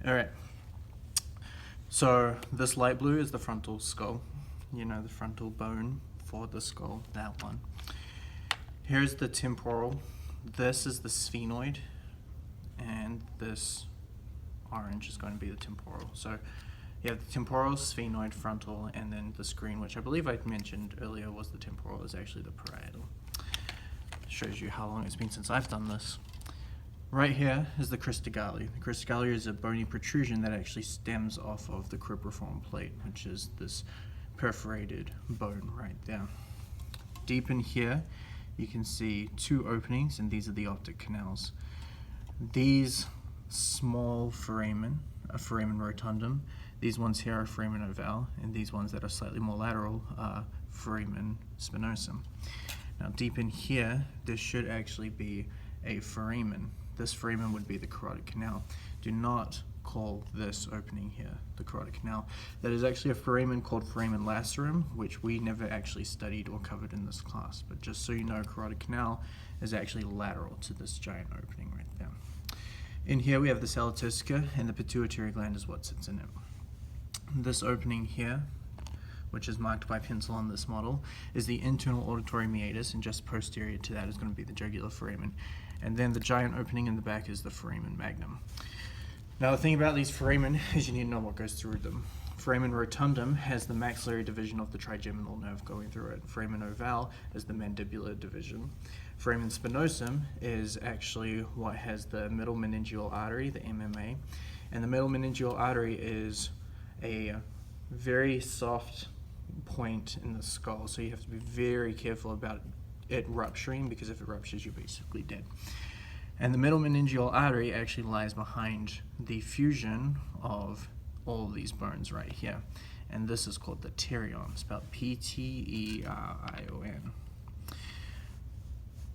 Alright, so this light blue is the frontal skull. You know, the frontal bone for the skull, that one. Here's the temporal. This is the sphenoid, and this orange is going to be the temporal. So you have the temporal, sphenoid, frontal, and then the screen, which I believe I mentioned earlier was the temporal, is actually the parietal. Shows you how long it's been since I've done this. Right here is the crista galli. The crista galli is a bony protrusion that actually stems off of the cribriform plate, which is this perforated bone right there. Deep in here, you can see two openings, and these are the optic canals. These small foramen, a foramen rotundum, these ones here are foramen ovale, and these ones that are slightly more lateral are foramen spinosum. Now deep in here, there should actually be a foramen. This foramen would be the carotid canal. Do not call this opening here the carotid canal. That is actually a foramen called foramen lacerum, which we never actually studied or covered in this class. But just so you know, carotid canal is actually lateral to this giant opening right there. In here we have the sella turcica, and the pituitary gland is what sits in it. This opening here, which is marked by pencil on this model, is the internal auditory meatus, and just posterior to that is going to be the jugular foramen. And then the giant opening in the back is the foramen magnum. Now the thing about these foramen is you need to know what goes through them. Foramen rotundum has the maxillary division of the trigeminal nerve going through it. Foramen ovale is the mandibular division. Foramen spinosum is actually what has the middle meningeal artery, the MMA. And the middle meningeal artery is a very soft point in the skull, so you have to be very careful about it rupturing, because if it ruptures, you're basically dead. And the middle meningeal artery actually lies behind the fusion of all of these bones right here. And this is called the pterion, spelled P-T-E-R-I-O-N.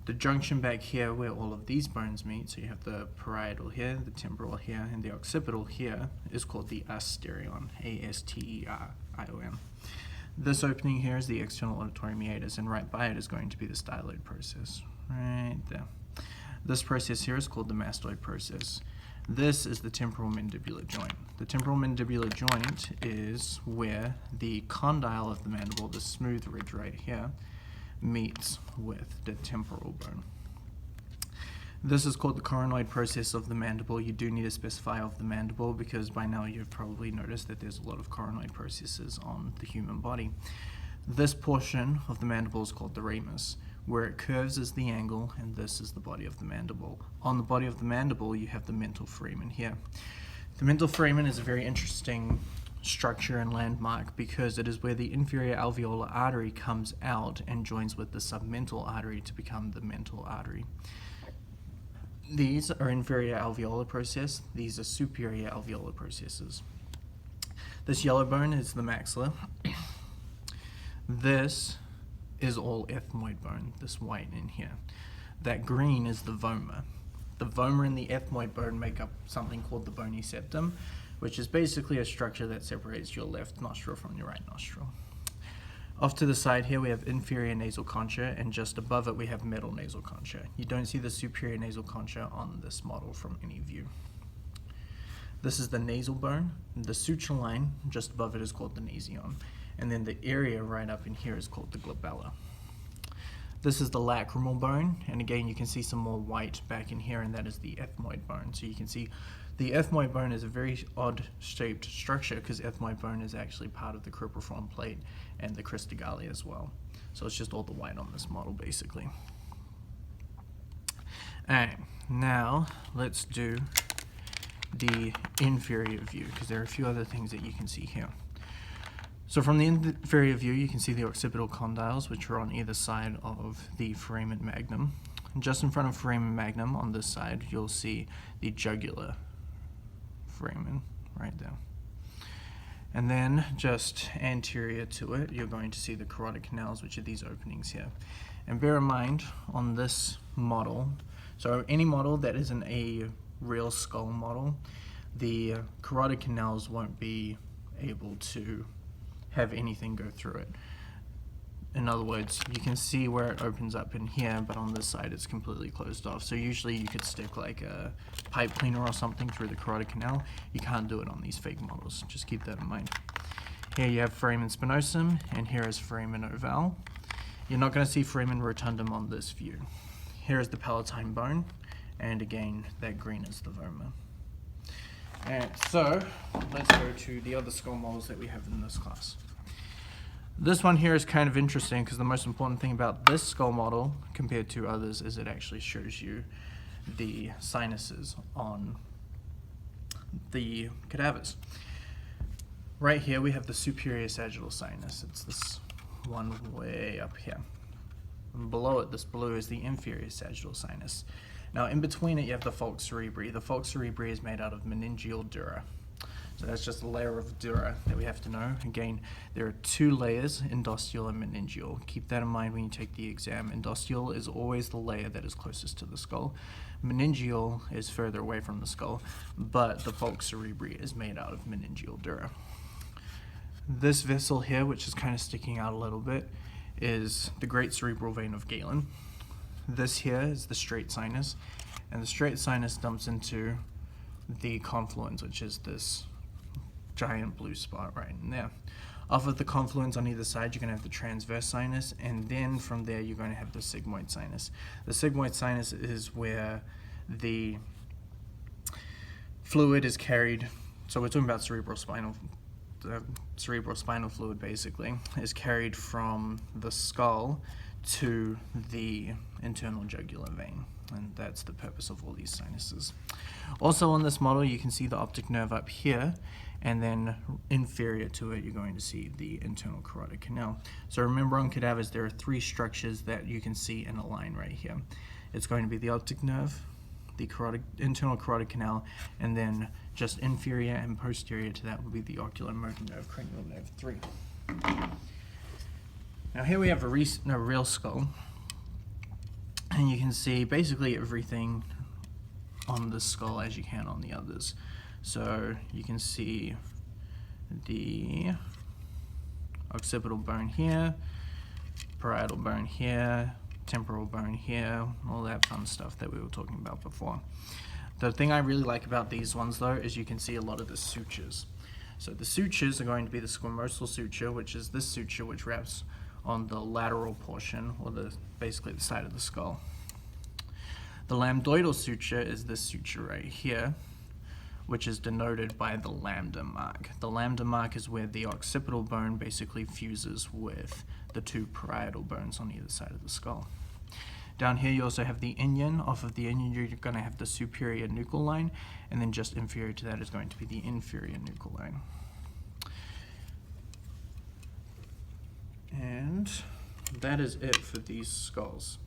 The junction back here where all of these bones meet, so you have the parietal here, the temporal here, and the occipital here, is called the asterion, A-S-T-E-R-I-O-N. This opening here is the external auditory meatus, and right by it is going to be the styloid process, right there. This process here is called the mastoid process. This is the temporal mandibular joint. The temporal mandibular joint is where the condyle of the mandible, the smooth ridge right here, meets with the temporal bone. This is called the coronoid process of the mandible. You do need to specify of the mandible, because by now you've probably noticed that there's a lot of coronoid processes on the human body. This portion of the mandible is called the ramus. Where it curves is the angle, and this is the body of the mandible. On the body of the mandible, you have the mental foramen here. The mental foramen is a very interesting structure and landmark, because it is where the inferior alveolar artery comes out and joins with the submental artery to become the mental artery. These are inferior alveolar process, these are superior alveolar processes. This yellow bone is the maxilla. This is all ethmoid bone, this white in here. That green is the vomer. The vomer and the ethmoid bone make up something called the bony septum, which is basically a structure that separates your left nostril from your right nostril. Off to the side here we have inferior nasal concha, and just above it we have middle nasal concha. You don't see the superior nasal concha on this model from any view. This is the nasal bone. The suture line just above it is called the nasion, and then the area right up in here is called the glabella. This is the lacrimal bone, and again you can see some more white back in here, and that is the ethmoid bone. So you can see the ethmoid bone is a very odd shaped structure, because ethmoid bone is actually part of the cribriform plate and the crista galli as well. So it's just all the white on this model basically. Alright, now let's do the inferior view, because there are a few other things that you can see here. So from the inferior view, you can see the occipital condyles, which are on either side of the foramen magnum. And just in front of foramen magnum on this side, you'll see the jugular foramen right there. And then just anterior to it, you're going to see the carotid canals, which are these openings here. And bear in mind, on this model, so any model that isn't a real skull model, the carotid canals won't be able to have anything go through it. In other words, you can see where it opens up in here, but on this side it's completely closed off. So usually you could stick like a pipe cleaner or something through the carotid canal. You can't do it on these fake models. Just keep that in mind. Here you have foramen spinosum, and here is foramen ovale. You're not going to see foramen rotundum on this view. Here is the palatine bone, and again, that green is the vomer. And so, let's go to the other skull models that we have in this class. This one here is kind of interesting because the most important thing about this skull model compared to others is it actually shows you the sinuses on the cadavers. Right here we have the superior sagittal sinus. It's this one way up here. And below it, this blue, is the inferior sagittal sinus. Now in between it you have the falx cerebri. The falx cerebri is made out of meningeal dura. So that's just a layer of dura that we have to know. Again, there are two layers, endosteal and meningeal. Keep that in mind when you take the exam. Endosteal is always the layer that is closest to the skull. Meningeal is further away from the skull, but the falx cerebri is made out of meningeal dura. This vessel here, which is kind of sticking out a little bit, is the great cerebral vein of Galen. This here is the straight sinus, and the straight sinus dumps into the confluence, which is this giant blue spot right in there. Off of the confluence on either side, you're going to have the transverse sinus, and then from there you're going to have the sigmoid sinus. The sigmoid sinus is where the fluid is carried, so we're talking about cerebrospinal fluid basically, is carried from the skull to the internal jugular vein, and that's the purpose of all these sinuses. Also on this model you can see the optic nerve up here, and then inferior to it you're going to see the internal carotid canal. So remember, on cadavers there are three structures that you can see in a line right here. It's going to be the optic nerve, the internal carotid canal, and then just inferior and posterior to that would be the ocular motor nerve, cranial nerve 3. Now here we have a real skull, and you can see basically everything on this skull as you can on the others. So you can see the occipital bone here, parietal bone here, temporal bone here, all that fun stuff that we were talking about before. The thing I really like about these ones though is you can see a lot of the sutures. So the sutures are going to be the squamosal suture, which is this suture which wraps on the lateral portion, or basically the side of the skull. The lambdoidal suture is this suture right here, which is denoted by the lambda mark. The lambda mark is where the occipital bone basically fuses with the two parietal bones on either side of the skull. Down here you also have the inion. Off of the inion you're going to have the superior nuchal line, and then just inferior to that is going to be the inferior nuchal line. And that is it for these skulls.